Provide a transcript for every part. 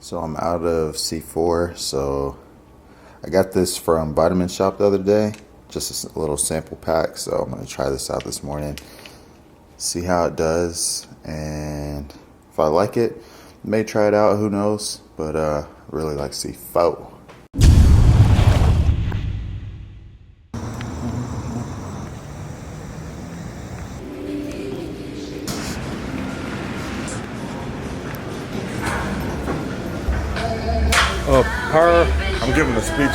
So I'm out of C4, so I got this from Vitamin Shop the other day, just a little sample pack, so I'm going to try this out this morning, see how it does, and if I like it, may try it out, who knows, but I really like C4. I'm giving a speech.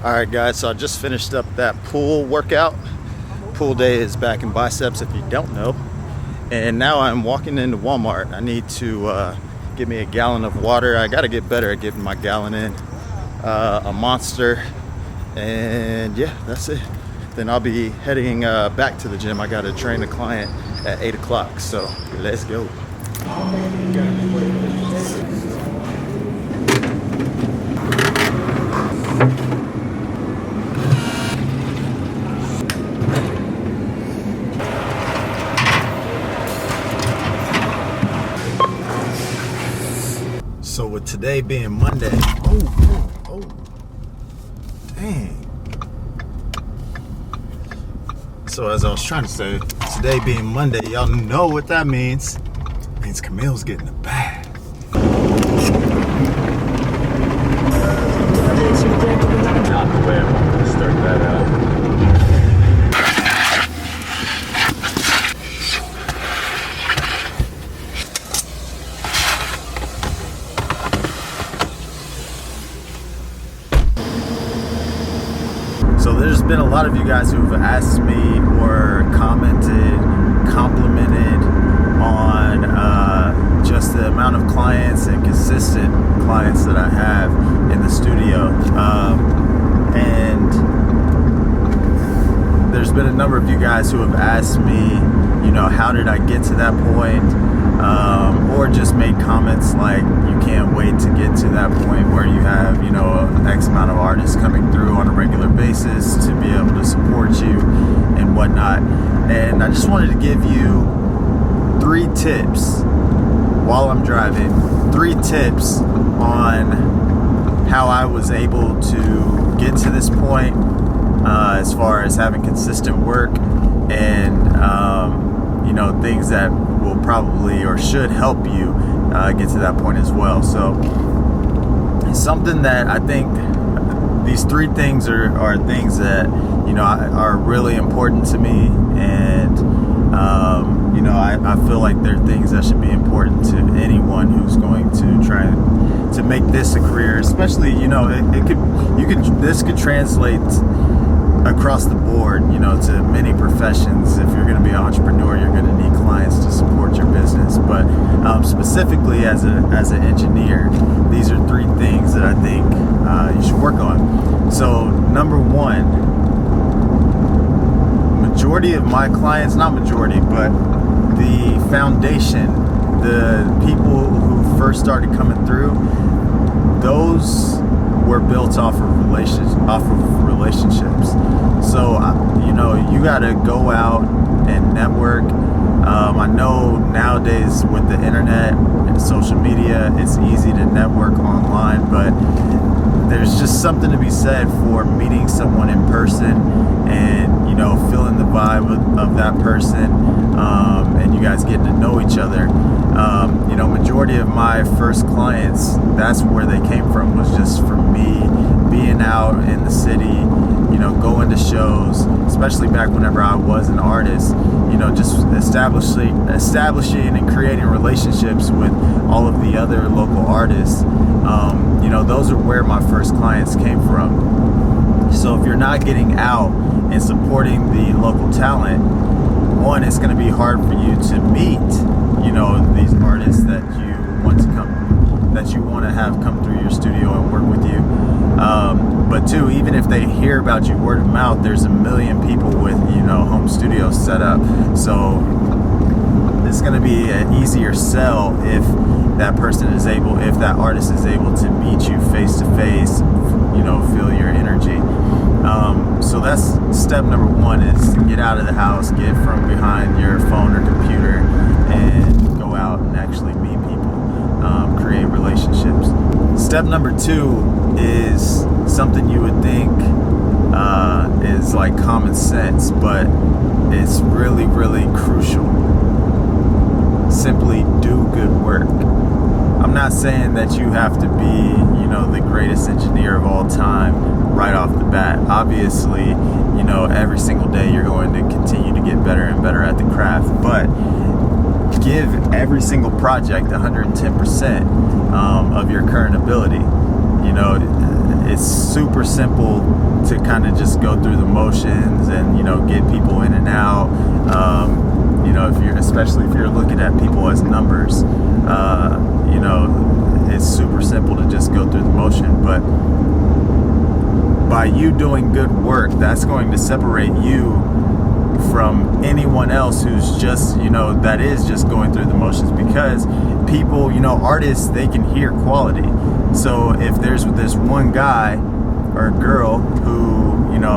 Alright guys, so I just finished up that pool workout. Pool day is back in Biceps if you don't know. And now I'm walking into Walmart. I need to get me a gallon of water. I gotta get better at getting my gallon in. A Monster, and yeah, that's it. Then I'll be heading back to the gym. I gotta train a client at 8 o'clock, so let's go. So with today being Monday, oh, dang. So as I was trying to say, today being Monday, y'all know what that means. It means Camille's getting a bag. Not the way I wanted to start that out. So there's been a lot of you guys who've asked me or commented, complimented on just the amount of clients and consistent clients that I have in the studio. And there's been a number of you guys who have asked me, you know, how did I get to that point? Or just made comments like, you can't wait to get to that point where you have, you know, X amount of artists coming through on a regular basis to be able to support you and whatnot. And I just wanted to give you 3 tips while I'm driving. 3 tips on how I was able to get to this point as far as having consistent work and you know, things that will probably or should help you get to that point as well. So something that I think these 3 things are things that, you know, are really important to me, and you know, I feel like they're things that should be important to anyone who's going to try to make this a career, especially, you know, this could translate across the board, you know, to many professions. If you're going to be an entrepreneur, you're going to need clients to support your business. But specifically as an engineer, these are 3 things that I think you should work on. So number 1, majority of my clients, not majority, but the foundation, the people who first started coming through, those were built off of relationships. So you know, you gotta go out and network. I know nowadays with the internet and social media, it's easy to network online, but there's just something to be said for meeting someone in person and, you know, feeling the vibe of that person, and you guys getting to know each other. You know, majority of my first clients, that's where they came from, was just from me being out in the city, you know, going to shows, especially back whenever I was an artist, you know, just establishing and creating relationships with all of the other local artists. You know, those are where my first clients came from. So if you're not getting out and supporting the local talent, one, it's going to be hard for you to meet, you know, these artists that you want to have come through your studio and work with you. But 2, even if they hear about you word of mouth, there's a million people with, you know, home studios set up. So it's going to be an easier sell if that person is able, if that artist is able to meet you face to face, feel your energy. So that's step number one, is get out of the house, get from behind your phone or computer, and go out and actually meet people, create relationships. Step number two is something you would think is like common sense, but it's really, really crucial. Simply do good work. I'm not saying that you have to be, the greatest engineer of all time right off the bat. Obviously, every single day you're going to continue to get better and better at the craft, but give every single project 110% of your current ability. It's super simple to kind of just go through the motions and, get people in and out. Especially if you're looking at people as numbers, it's super simple to just go through the motion. But by you doing good work, that's going to separate you from anyone else who's just, that is just going through the motions, because people, artists, they can hear quality. So if there's this one guy or girl who,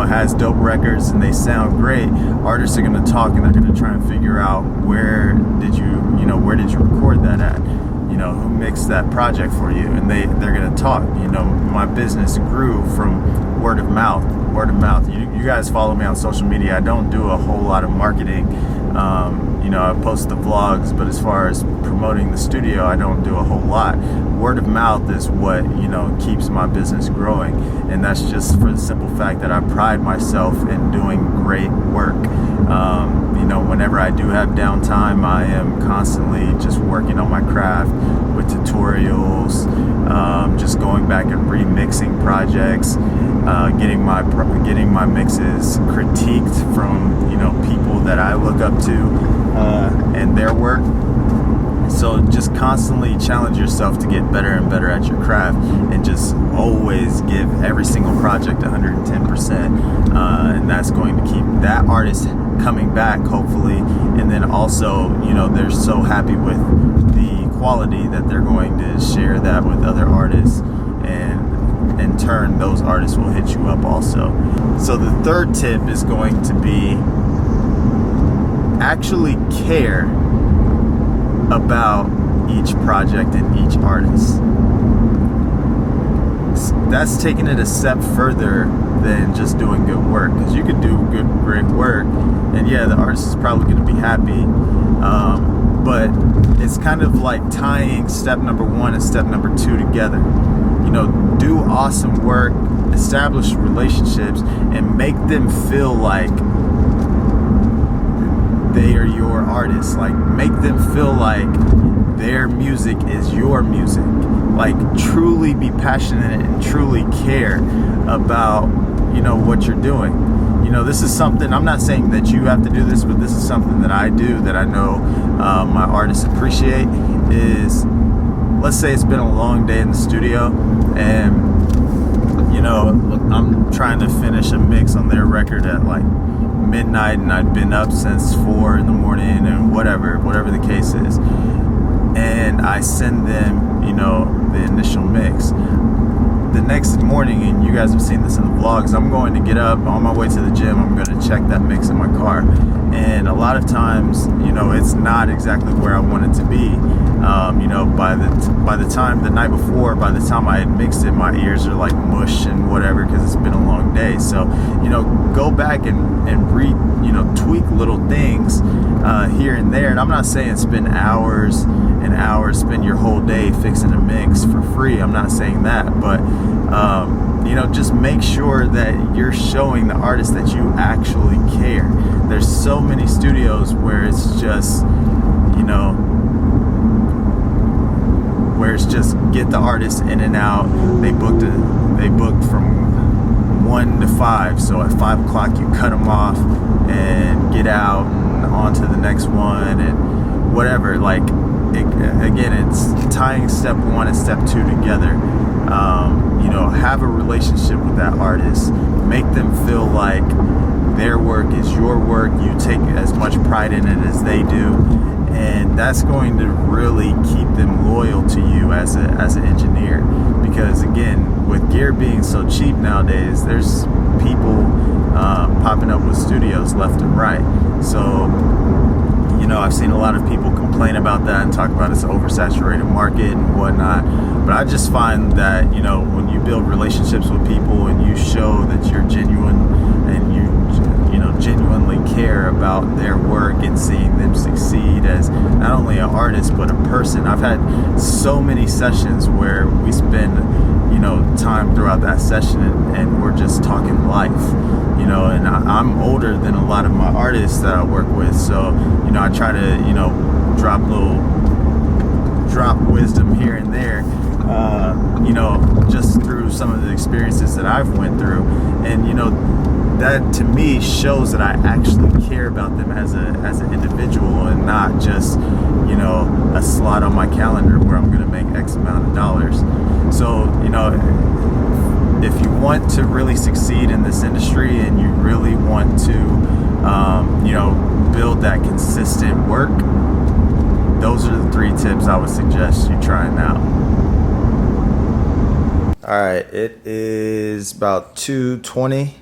has dope records and they sound great, artists are going to talk and they're going to try and figure out where did you record that at? Who mixed that project for you? And they're going to talk. My business grew from word of mouth. You guys follow me on social media. I don't do a whole lot of marketing. I post the vlogs, but as far as promoting the studio, I don't do a whole lot. Word of mouth is what, keeps my business growing. And that's just for the simple fact that I pride myself in doing great work. Whenever I do have downtime, I am constantly just working on my craft with tutorials, just going back and remixing projects, getting my mixes critiqued from people that I look up to and their work. So just constantly challenge yourself to get better and better at your craft, and just always give every single project 110%, and that's going to keep that artist coming back, hopefully. And then also, they're so happy with the quality that they're going to share that with other artists, and in turn those artists will hit you up also. So the third tip is going to be actually care about each project and each artist. That's taking it a step further than just doing good work, because you could do great work, and yeah, the artist is probably going to be happy, but it's kind of like tying step number one and step number two together. Do awesome work, establish relationships, and make them feel like they are your artists. Like, make them feel like their music is your music. Like, truly be passionate and truly care about, what you're doing. This is something, I'm not saying that you have to do this, but this is something that I do that I know my artists appreciate. Is, let's say it's been a long day in the studio, and I'm trying to finish a mix on their record at like midnight, and I've been up since 4 in the morning, and whatever the case is, and I send them the initial mix. The next morning, and you guys have seen this in the vlogs, I'm going to get up on my way to the gym. I'm going to check that mix in my car, and a lot of times it's not exactly where I want it to be. By the time the night before, by the time I had mixed it, my ears are like mush and whatever, because it's been a long day. So go back and tweak little things here and there. And I'm not saying spend hours and hours, spend your whole day fixing a mix for free. I'm not saying that, but just make sure that you're showing the artist that you actually care. There's so many studios where it's just get the artist in and out. They booked from 1 to 5, so at 5 o'clock you cut them off and get out and on to the next one and whatever. It's tying step 1 and step 2 together. Have a relationship with that artist. Make them feel like their work is your work. You take as much pride in it as they do, and that's going to really keep them loyal to you as an engineer. Because again, with gear being so cheap nowadays, there's people popping up with studios left and right. So, you know, I've seen a lot of people complain about that and talk about it's an oversaturated market and whatnot. But I just find that, you know, when you build relationships with people and you show that you're genuine and you know, genuinely care about their work and seeing them succeed as not only an artist but a person. I've had so many sessions where we spend, you know, time throughout that session and we're just talking life, you know, and I'm older than a lot of my artists that I work with, so, you know, I try to, you know, drop wisdom here and there, you know, just through some of the experiences that I've went through. And, you know, that to me shows that I actually care about them as an individual and not just, you know, a slot on my calendar where I'm going to make X amount of dollars. So, you know, if you want to really succeed in this industry and you really want to, you know, build that consistent work, those are the 3 tips I would suggest you trying out. All right, it is about 2:20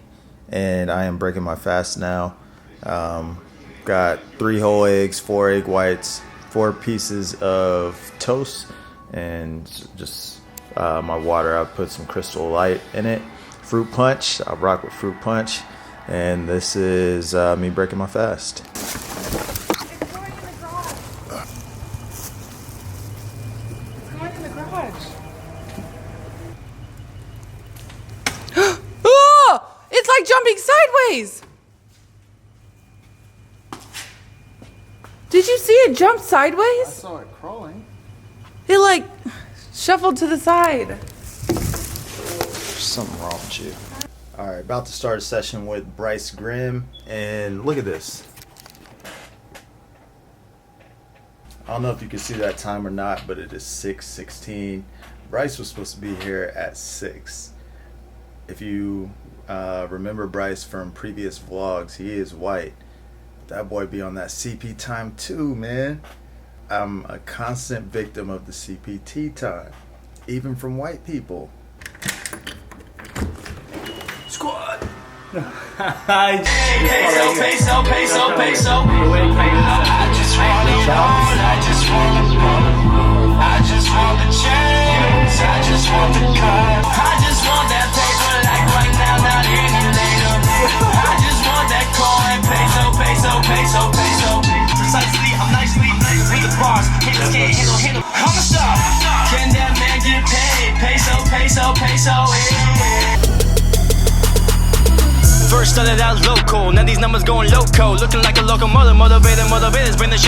and I am breaking my fast now. Got 3 whole eggs, 4 egg whites, 4 pieces of toast, and just my water. I put some Crystal Light in it. Fruit punch. I rock with fruit punch, and this is me breaking my fast. It's going in the garage. It's like jumping sideways. Did you see it jump sideways? I saw it crawling. It like shuffled to the side. There's something wrong with you. All right, about to start a session with Bryce Grimm, and look at this. I don't know if you can see that time or not, but it is 6:16. Bryce was supposed to be here at 6. If you remember Bryce from previous vlogs, he is white. That boy be on that CP time too, man. I'm a constant victim of the CPT time, even from white people. Squad. Peso, peso, peso, peso. I just want it all. I just want the ball. I just want the chains. I just want the car. I just want that paper like right now, not any later. I just want that coin. Peso, peso, peso, peso. Precisely, I'm nicely with the bars. Haters can't handle. I'm a star. Can that man get paid? Peso, peso, peso. First started out local, now these numbers going loco. Looking like a locomotive, motivators bring the shit